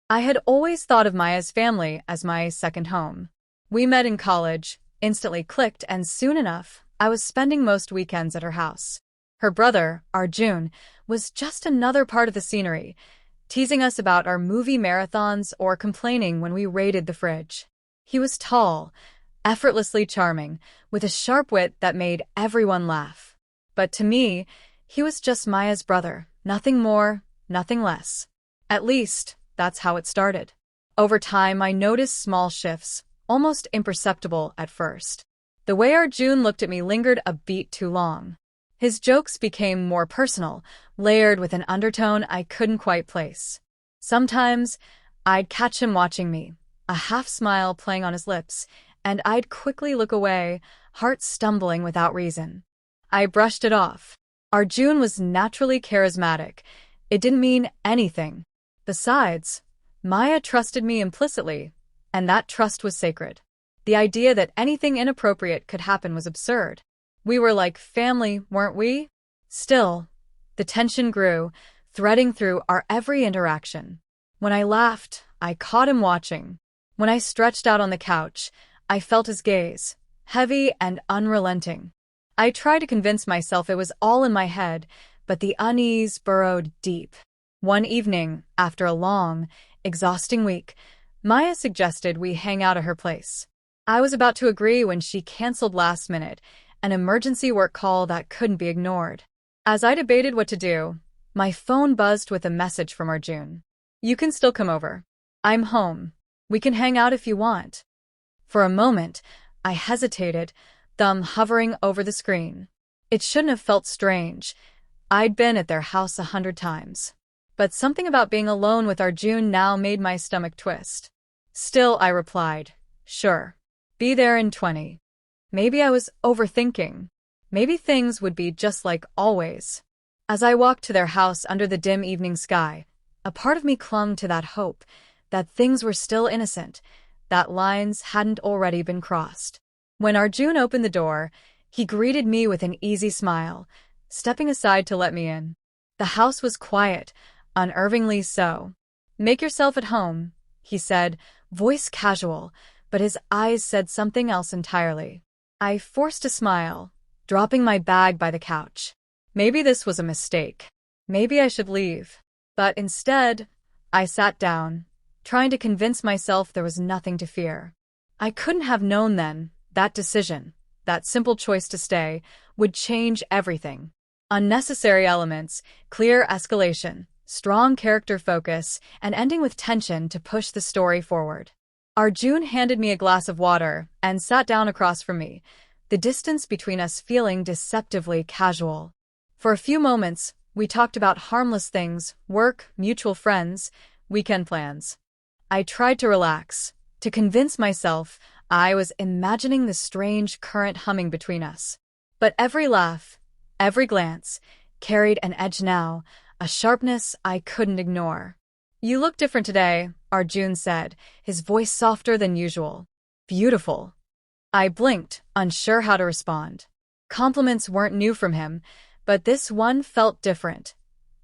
I had always thought of Maya's family as my second home. We met in college, instantly clicked, and soon enough, I was spending most weekends at her house. Her brother, Arjun, was just another part of the scenery, teasing us about our movie marathons or complaining when we raided the fridge. He was tall, effortlessly charming, with a sharp wit that made everyone laugh. But to me, he was just Maya's brother, nothing more, nothing less. At least, that's how it started. Over time, I noticed small shifts, almost imperceptible at first. The way Arjun looked at me lingered a beat too long. His jokes became more personal, layered with an undertone I couldn't quite place. Sometimes, I'd catch him watching me, a half-smile playing on his lips, and I'd quickly look away, heart stumbling without reason. I brushed it off. Arjun was naturally charismatic. It didn't mean anything. Besides, Maya trusted me implicitly, and that trust was sacred. The idea that anything inappropriate could happen was absurd. We were like family, weren't we? Still, the tension grew, threading through our every interaction. When I laughed, I caught him watching. When I stretched out on the couch, I felt his gaze, heavy and unrelenting. I tried to convince myself it was all in my head, but the unease burrowed deep. One evening, after a long, exhausting week, Maya suggested we hang out at her place. I was about to agree when she canceled last minute, an emergency work call that couldn't be ignored. As I debated what to do, my phone buzzed with a message from Arjun. "You can still come over. I'm home. We can hang out if you want." For a moment, I hesitated, thumb hovering over the screen. It shouldn't have felt strange. I'd been at their house 100 times. But something about being alone with Arjun now made my stomach twist. Still, I replied, "Sure. Be there in 20. Maybe I was overthinking. Maybe things would be just like always. As I walked to their house under the dim evening sky, a part of me clung to that hope, that things were still innocent, that lines hadn't already been crossed. When Arjun opened the door, he greeted me with an easy smile, stepping aside to let me in. The house was quiet, unnervingly so. "Make yourself at home," he said, voice casual, but his eyes said something else entirely. I forced a smile, dropping my bag by the couch. Maybe this was a mistake. Maybe I should leave. But instead, I sat down, trying to convince myself there was nothing to fear. I couldn't have known then, that decision, that simple choice to stay, would change everything. Unnecessary elements, clear escalation, strong character focus, and ending with tension to push the story forward. Arjun handed me a glass of water and sat down across from me, the distance between us feeling deceptively casual. For a few moments, we talked about harmless things, work, mutual friends, weekend plans. I tried to relax, to convince myself I was imagining the strange current humming between us. But every laugh, every glance, carried an edge now, a sharpness I couldn't ignore. "You look different today," Arjun said, his voice softer than usual. "Beautiful." I blinked, unsure how to respond. Compliments weren't new from him, but this one felt different.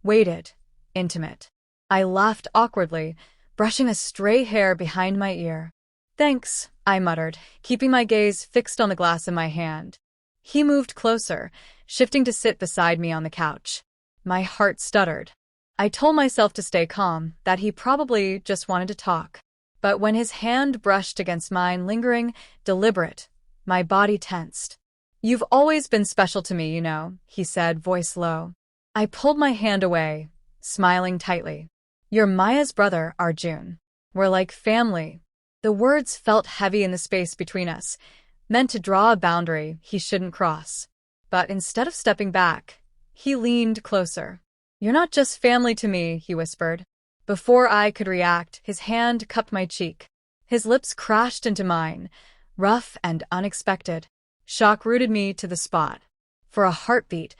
Weighted, intimate. I laughed awkwardly, brushing a stray hair behind my ear. "Thanks," I muttered, keeping my gaze fixed on the glass in my hand. He moved closer, shifting to sit beside me on the couch. My heart stuttered. I told myself to stay calm, that he probably just wanted to talk. But when his hand brushed against mine, lingering, deliberate, my body tensed. "You've always been special to me, you know," he said, voice low. I pulled my hand away, smiling tightly. "You're Maya's brother, Arjun. We're like family." The words felt heavy in the space between us, meant to draw a boundary he shouldn't cross. But instead of stepping back, he leaned closer. "You're not just family to me," he whispered. Before I could react, his hand cupped my cheek. His lips crashed into mine, rough and unexpected. Shock rooted me to the spot. For a heartbeat,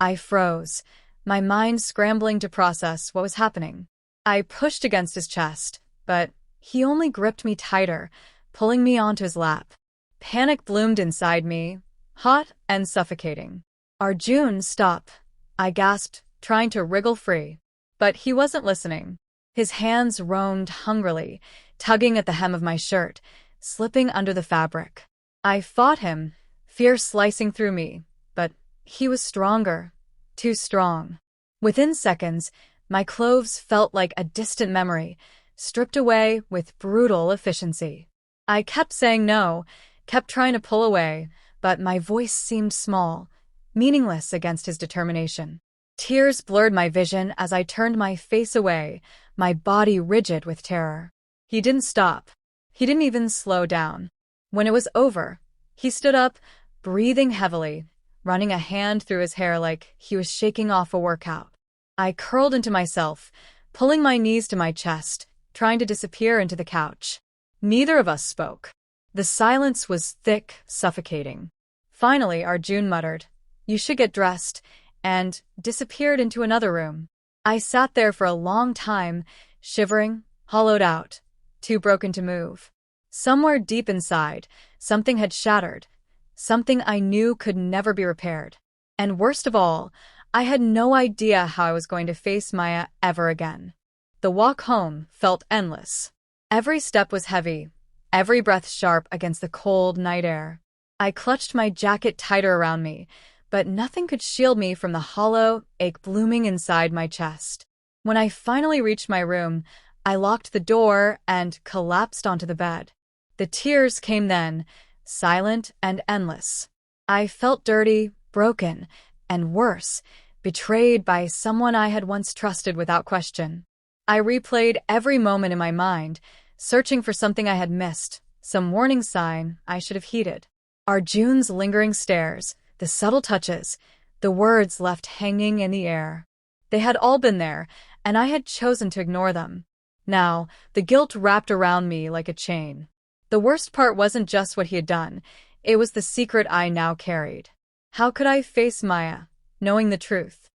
I froze, my mind scrambling to process what was happening. I pushed against his chest, but he only gripped me tighter, pulling me onto his lap. Panic bloomed inside me, hot and suffocating. "Arjun, stop," I gasped, trying to wriggle free. But he wasn't listening. His hands roamed hungrily, tugging at the hem of my shirt, slipping under the fabric. I fought him, fear slicing through me, but he was stronger, too strong. Within seconds, my clothes felt like a distant memory, stripped away with brutal efficiency. I kept saying no, kept trying to pull away, but my voice seemed small, meaningless against his determination. Tears blurred my vision as I turned my face away, my body rigid with terror. He didn't stop. He didn't even slow down. When it was over, he stood up, breathing heavily, running a hand through his hair like he was shaking off a workout. I curled into myself, pulling my knees to my chest, trying to disappear into the couch. Neither of us spoke. The silence was thick, suffocating. Finally, Arjun muttered, "You should get dressed," and disappeared into another room. I sat there for a long time, shivering, hollowed out, too broken to move. Somewhere deep inside, something had shattered, something I knew could never be repaired. And worst of all, I had no idea how I was going to face Maya ever again. The walk home felt endless. Every step was heavy, every breath sharp against the cold night air. I clutched my jacket tighter around me, but nothing could shield me from the hollow ache blooming inside my chest. When I finally reached my room, I locked the door and collapsed onto the bed. The tears came then, silent and endless. I felt dirty, broken, and worse, betrayed by someone I had once trusted without question. I replayed every moment in my mind, searching for something I had missed, some warning sign I should have heeded. Arjun's lingering stares, the subtle touches, the words left hanging in the air. They had all been there, and I had chosen to ignore them. Now, the guilt wrapped around me like a chain. The worst part wasn't just what he had done, it was the secret I now carried. How could I face Maya, knowing the truth?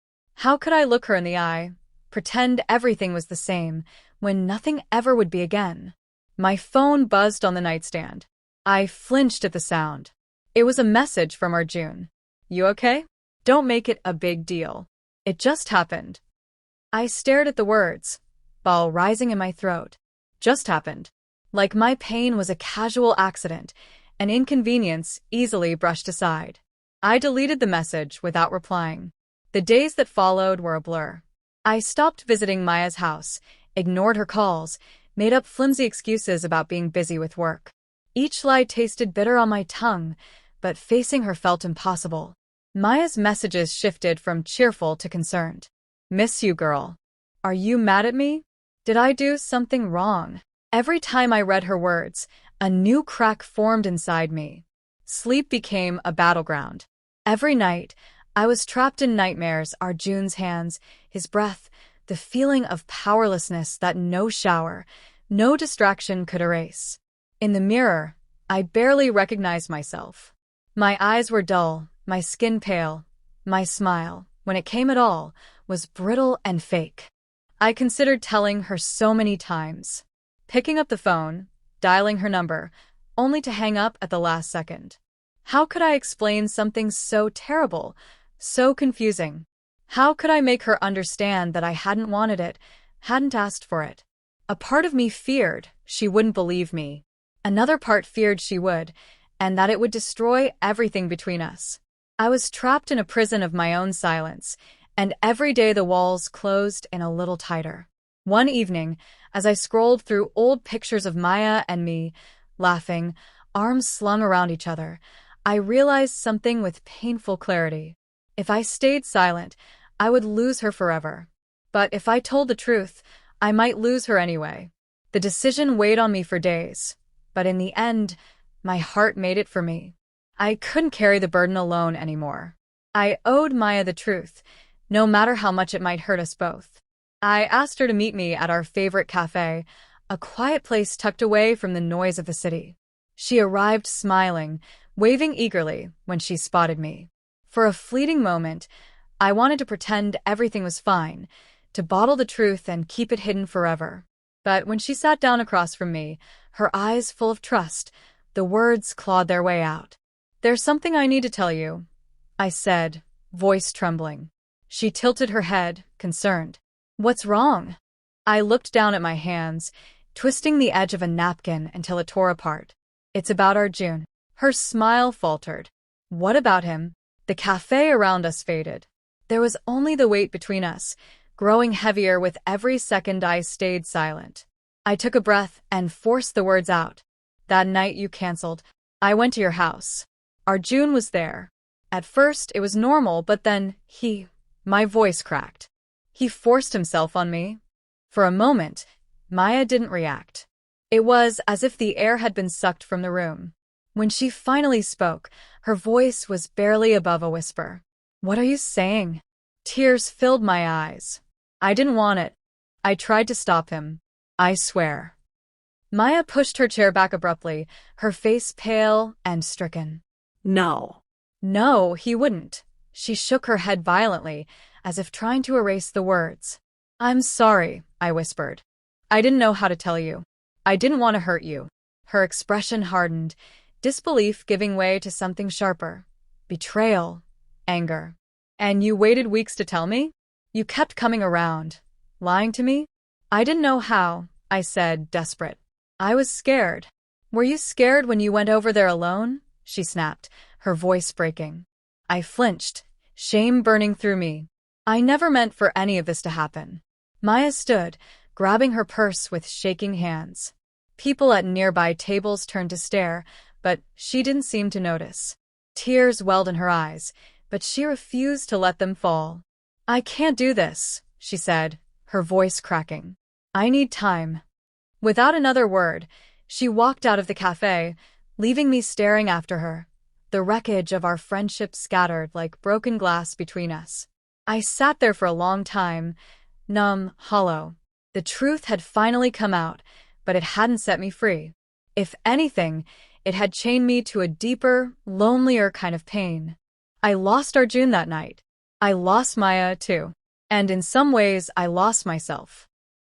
How could I look her in the eye, pretend everything was the same, when nothing ever would be again? My phone buzzed on the nightstand. I flinched at the sound. It was a message from Arjun. "You okay? Don't make it a big deal. It just happened." I stared at the words, ball rising in my throat. Just happened. Like my pain was a casual accident, an inconvenience easily brushed aside. I deleted the message without replying. The days that followed were a blur. I stopped visiting Maya's house, ignored her calls, made up flimsy excuses about being busy with work. Each lie tasted bitter on my tongue, but facing her felt impossible. Maya's messages shifted from cheerful to concerned. "Miss you, girl. Are you mad at me? Did I do something wrong?" Every time I read her words, a new crack formed inside me. Sleep became a battleground. Every night, I was trapped in nightmares, Arjun's hands, his breath, the feeling of powerlessness that no shower, no distraction could erase. In the mirror, I barely recognized myself. My eyes were dull, my skin pale. My smile, when it came at all, was brittle and fake. I considered telling her so many times. Picking up the phone, dialing her number, only to hang up at the last second. How could I explain something so terrible, so confusing? How could I make her understand that I hadn't wanted it, hadn't asked for it? A part of me feared she wouldn't believe me. Another part feared she would, and that it would destroy everything between us. I was trapped in a prison of my own silence, and every day the walls closed in a little tighter. One evening, as I scrolled through old pictures of Maya and me, laughing, arms slung around each other, I realized something with painful clarity. If I stayed silent, I would lose her forever. But if I told the truth, I might lose her anyway. The decision weighed on me for days, but in the end, my heart made it for me. I couldn't carry the burden alone anymore. I owed Maya the truth, no matter how much it might hurt us both. I asked her to meet me at our favorite cafe, a quiet place tucked away from the noise of the city. She arrived smiling, waving eagerly when she spotted me. For a fleeting moment, I wanted to pretend everything was fine, to bottle the truth and keep it hidden forever. But when she sat down across from me, her eyes full of trust, the words clawed their way out. "There's something I need to tell you," I said, voice trembling. She tilted her head, concerned. "What's wrong?" I looked down at my hands, twisting the edge of a napkin until it tore apart. It's about our June. Her smile faltered. What about him? The cafe around us faded. There was only the weight between us, growing heavier with every second I stayed silent. I took a breath and forced the words out. That night you canceled. I went to your house. Our June was there. At first, it was normal, but then my voice cracked. He forced himself on me. For a moment, Maya didn't react. It was as if the air had been sucked from the room. When she finally spoke, her voice was barely above a whisper. What are you saying? Tears filled my eyes. I didn't want it. I tried to stop him. I swear. Maya pushed her chair back abruptly, her face pale and stricken. No. No, he wouldn't. She shook her head violently, as if trying to erase the words. I'm sorry, I whispered. I didn't know how to tell you. I didn't want to hurt you. Her expression hardened, disbelief giving way to something sharper. Betrayal. Anger. And you waited weeks to tell me? You kept coming around. Lying to me? I didn't know how, I said, desperate. I was scared. Were you scared when you went over there alone? She snapped, her voice breaking. I flinched, shame burning through me. I never meant for any of this to happen. Maya stood, grabbing her purse with shaking hands. People at nearby tables turned to stare, but she didn't seem to notice. Tears welled in her eyes, but she refused to let them fall. I can't do this, she said, her voice cracking. I need time. Without another word, she walked out of the cafe, leaving me staring after her. The wreckage of our friendship scattered like broken glass between us. I sat there for a long time, numb, hollow. The truth had finally come out, but it hadn't set me free. If anything, it had chained me to a deeper, lonelier kind of pain. I lost our June that night. I lost Maya, too. And in some ways, I lost myself.